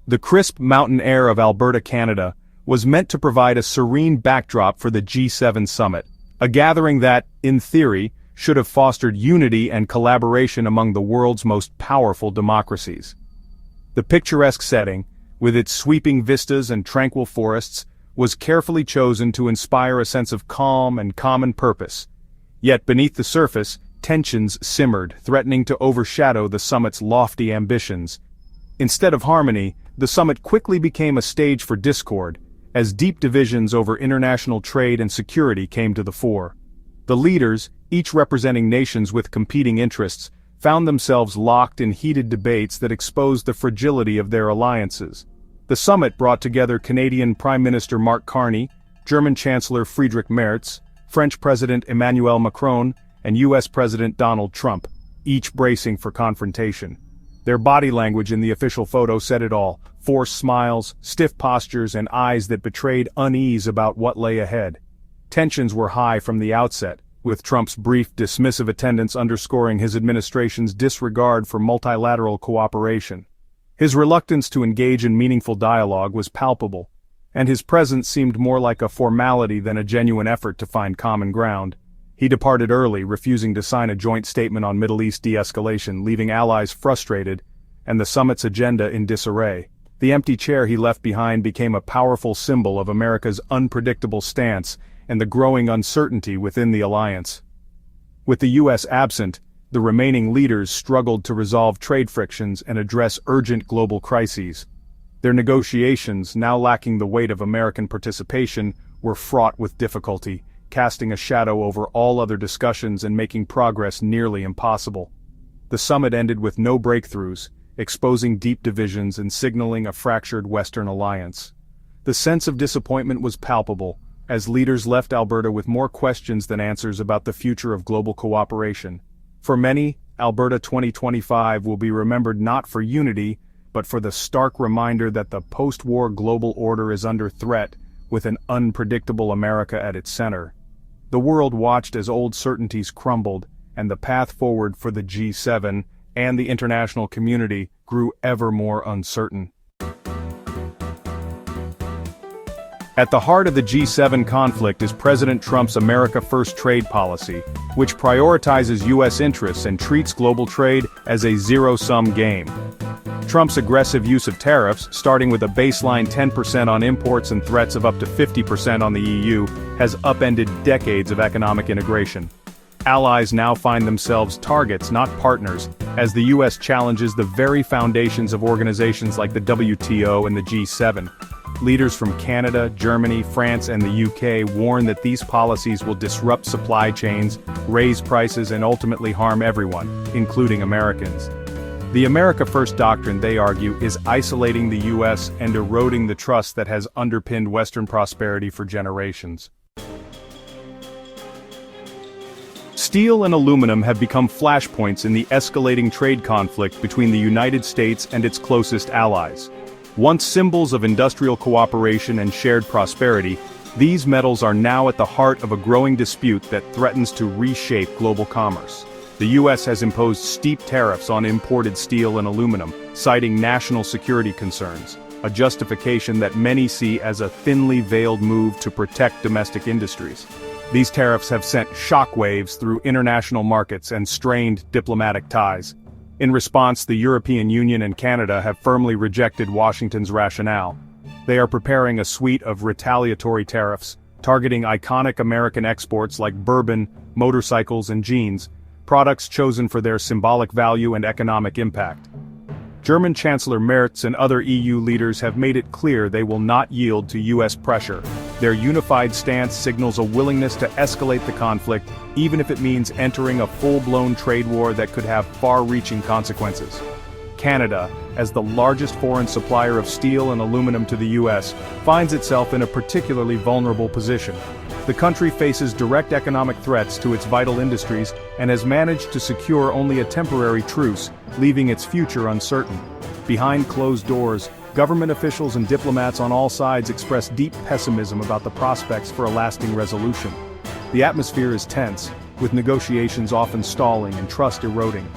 The crisp mountain air of Alberta, Canada, was meant to provide a serene backdrop for the G7 summit, a gathering that, in theory, should have fostered unity and collaboration among the world's most powerful democracies. The picturesque setting, with its sweeping vistas and tranquil forests, was carefully chosen to inspire a sense of calm and common purpose. Yet beneath the surface, tensions simmered, threatening to overshadow the summit's lofty ambitions. Instead of harmony, the summit quickly became a stage for discord, as deep divisions over international trade and security came to the fore. The leaders, each representing nations with competing interests, found themselves locked in heated debates that exposed the fragility of their alliances. The summit brought together Canadian Prime Minister Mark Carney, German Chancellor Friedrich Merz, French President Emmanuel Macron, and U.S. President Donald Trump, each bracing for confrontation. Their body language in the official photo said it all: forced smiles, stiff postures, and eyes that betrayed unease about what lay ahead. Tensions were high from the outset, with Trump's brief, dismissive attendance underscoring his administration's disregard for multilateral cooperation. His reluctance to engage in meaningful dialogue was palpable, and his presence seemed more like a formality than a genuine effort to find common ground. He departed early, refusing to sign a joint statement on Middle East de-escalation, leaving allies frustrated and the summit's agenda in disarray. The empty chair he left behind became a powerful symbol of America's unpredictable stance and the growing uncertainty within the alliance. With the U.S. absent, the remaining leaders struggled to resolve trade frictions and address urgent global crises. Their negotiations, now lacking the weight of American participation, were fraught with difficulty, casting a shadow over all other discussions and making progress nearly impossible. The summit ended with no breakthroughs, exposing deep divisions and signaling a fractured Western alliance. The sense of disappointment was palpable, as leaders left Alberta with more questions than answers about the future of global cooperation. For many, Alberta 2025 will be remembered not for unity, but for the stark reminder that the post-war global order is under threat, with an unpredictable America at its center. The world watched as old certainties crumbled, and the path forward for the G7 and the international community grew ever more uncertain. At the heart of the G7 conflict is President Trump's America First trade policy, which prioritizes U.S. interests and treats global trade as a zero-sum game. Trump's aggressive use of tariffs, starting with a baseline 10% on imports and threats of up to 50% on the EU, has upended decades of economic integration. Allies now find themselves targets, not partners, as the U.S. challenges the very foundations of organizations like the WTO and the G7. Leaders from Canada, Germany, France, and the UK warn that these policies will disrupt supply chains, raise prices, and ultimately harm everyone, including Americans. The America First doctrine, they argue, is isolating the U.S. and eroding the trust that has underpinned Western prosperity for generations. Steel and aluminum have become flashpoints in the escalating trade conflict between the United States and its closest allies. Once symbols of industrial cooperation and shared prosperity, these metals are now at the heart of a growing dispute that threatens to reshape global commerce. The U.S. has imposed steep tariffs on imported steel and aluminum, citing national security concerns, a justification that many see as a thinly veiled move to protect domestic industries. These tariffs have sent shockwaves through international markets and strained diplomatic ties. In response, the European Union and Canada have firmly rejected Washington's rationale. They are preparing a suite of retaliatory tariffs, targeting iconic American exports like bourbon, motorcycles, and jeans, products chosen for their symbolic value and economic impact. German Chancellor Merz and other EU leaders have made it clear they will not yield to U.S. pressure. Their unified stance signals a willingness to escalate the conflict, even if it means entering a full-blown trade war that could have far-reaching consequences. Canada, as the largest foreign supplier of steel and aluminum to the U.S., finds itself in a particularly vulnerable position. The country faces direct economic threats to its vital industries and has managed to secure only a temporary truce, leaving its future uncertain. Behind closed doors, government officials and diplomats on all sides express deep pessimism about the prospects for a lasting resolution. The atmosphere is tense, with negotiations often stalling and trust eroding.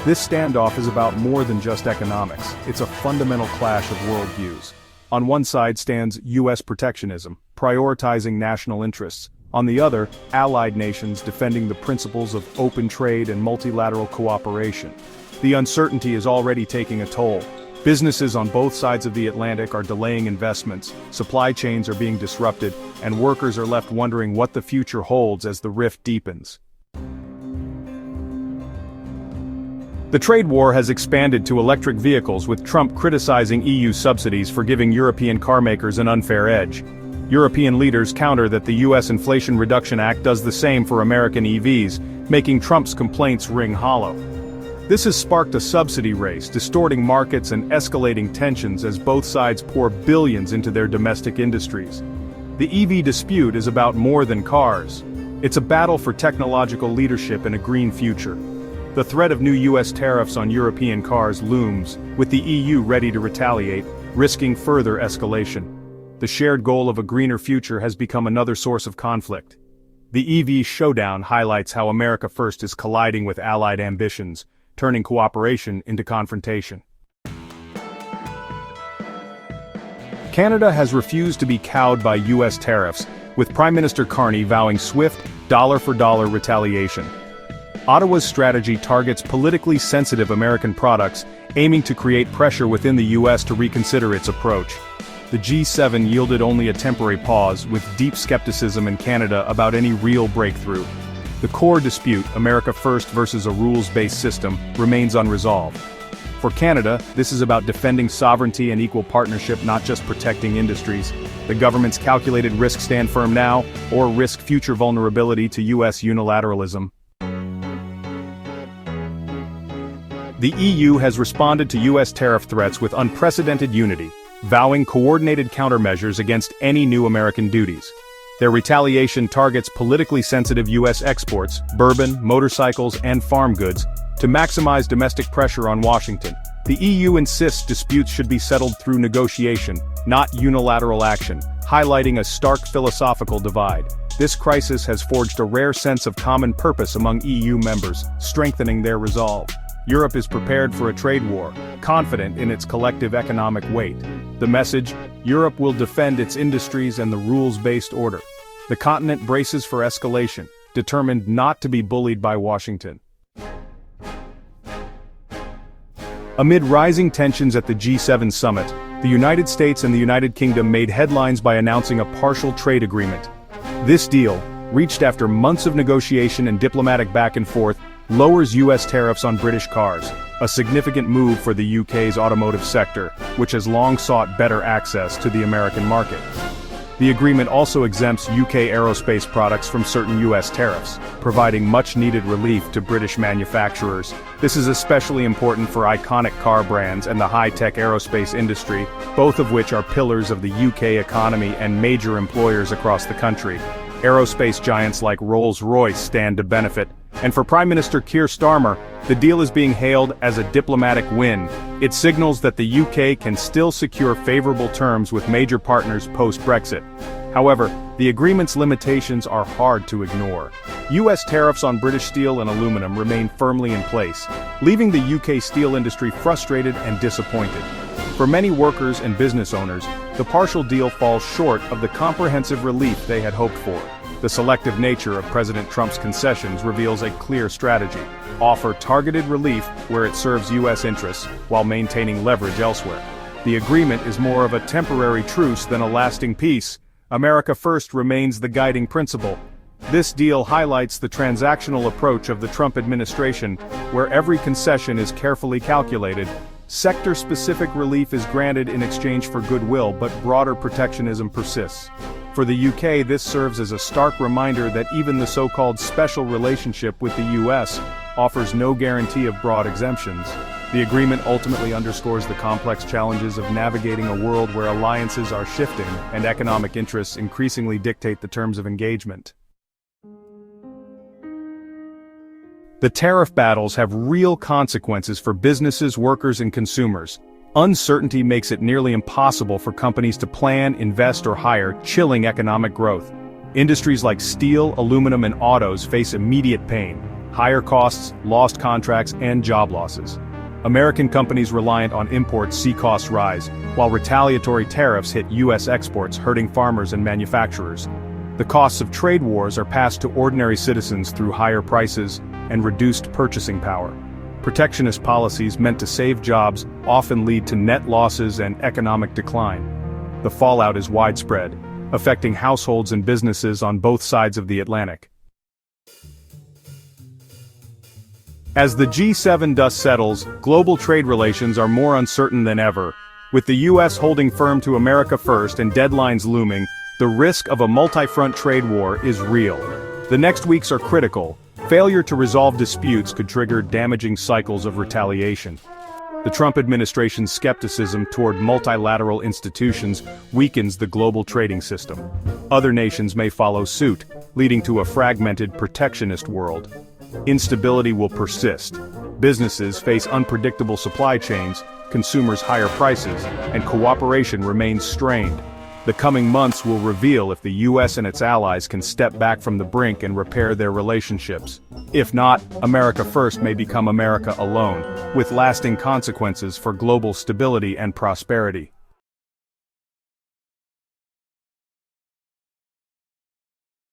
This standoff is about more than just economics, it's a fundamental clash of worldviews. On one side stands U.S. protectionism, prioritizing national interests. On the other, allied nations defending the principles of open trade and multilateral cooperation. The uncertainty is already taking a toll. Businesses on both sides of the Atlantic are delaying investments, supply chains are being disrupted, and workers are left wondering what the future holds as the rift deepens. The trade war has expanded to electric vehicles, with Trump criticizing EU subsidies for giving European carmakers an unfair edge. European leaders counter that the U.S. Inflation Reduction Act does the same for American EVs, making Trump's complaints ring hollow. This has sparked a subsidy race, distorting markets and escalating tensions as both sides pour billions into their domestic industries. The EV dispute is about more than cars. It's a battle for technological leadership and a green future. The threat of new U.S. tariffs on European cars looms, with the EU ready to retaliate, risking further escalation. The shared goal of a greener future has become another source of conflict. The EV showdown highlights how America First is colliding with allied ambitions, turning cooperation into confrontation. Canada has refused to be cowed by U.S. tariffs, with Prime Minister Carney vowing swift, dollar-for-dollar retaliation. Ottawa's strategy targets politically sensitive American products, aiming to create pressure within the U.S. to reconsider its approach. The G7 yielded only a temporary pause, with deep skepticism in Canada about any real breakthrough. The core dispute, America First versus a rules-based system, remains unresolved. For Canada, this is about defending sovereignty and equal partnership, not just protecting industries. The government's calculated risk stand firm now, or risk future vulnerability to U.S. unilateralism. The EU has responded to U.S. tariff threats with unprecedented unity, vowing coordinated countermeasures against any new American duties. Their retaliation targets politically sensitive U.S. exports, bourbon, motorcycles, and farm goods, to maximize domestic pressure on Washington. The EU insists disputes should be settled through negotiation, not unilateral action, highlighting a stark philosophical divide. This crisis has forged a rare sense of common purpose among EU members, strengthening their resolve. Europe is prepared for a trade war, confident in its collective economic weight. The message: Europe will defend its industries and the rules-based order. The continent braces for escalation, determined not to be bullied by Washington. Amid rising tensions at the G7 summit, the United States and the United Kingdom made headlines by announcing a partial trade agreement. This deal, reached after months of negotiation and diplomatic back and forth, lowers U.S. tariffs on British cars, a significant move for the UK's automotive sector, which has long sought better access to the American market. The agreement also exempts UK aerospace products from certain US tariffs, providing much-needed relief to British manufacturers. This is especially important for iconic car brands and the high-tech aerospace industry, both of which are pillars of the UK economy and major employers across the country. Aerospace giants like Rolls-Royce stand to benefit, and for Prime Minister Keir Starmer, the deal is being hailed as a diplomatic win. It signals that the UK can still secure favorable terms with major partners post-Brexit. However, the agreement's limitations are hard to ignore. US tariffs on British steel and aluminum remain firmly in place, leaving the UK steel industry frustrated and disappointed. For many workers and business owners, the partial deal falls short of the comprehensive relief they had hoped for. The selective nature of President Trump's concessions reveals a clear strategy: offer targeted relief where it serves U.S. interests, while maintaining leverage elsewhere. The agreement is more of a temporary truce than a lasting peace. America First remains the guiding principle. This deal highlights the transactional approach of the Trump administration, where every concession is carefully calculated. Sector-specific relief is granted in exchange for goodwill, but broader protectionism persists. For the UK, this serves as a stark reminder that even the so-called special relationship with the US offers no guarantee of broad exemptions. The agreement ultimately underscores the complex challenges of navigating a world where alliances are shifting and economic interests increasingly dictate the terms of engagement. The tariff battles have real consequences for businesses, workers, and consumers. Uncertainty makes it nearly impossible for companies to plan, invest, or hire, chilling economic growth. Industries like steel, aluminum, and autos face immediate pain. higher costs, lost contracts, and job losses. American companies reliant on imports see costs rise, while retaliatory tariffs hit U.S. exports, hurting farmers and manufacturers. The costs of trade wars are passed to ordinary citizens through higher prices and reduced purchasing power. Protectionist policies meant to save jobs often lead to net losses and economic decline. The fallout is widespread, affecting households and businesses on both sides of the Atlantic. As the G7 dust settles, global trade relations are more uncertain than ever. With the U.S. holding firm to America first and deadlines looming, the risk of a multi-front trade war is real. The next weeks are critical. Failure to resolve disputes could trigger damaging cycles of retaliation. The Trump administration's skepticism toward multilateral institutions weakens the global trading system. Other nations may follow suit, leading to a fragmented protectionist world. Instability will persist. Businesses face unpredictable supply chains, consumers higher prices, and cooperation remains strained. The coming months will reveal if the U.S. and its allies can step back from the brink and repair their relationships. If not, America first may become America alone, with lasting consequences for global stability and prosperity.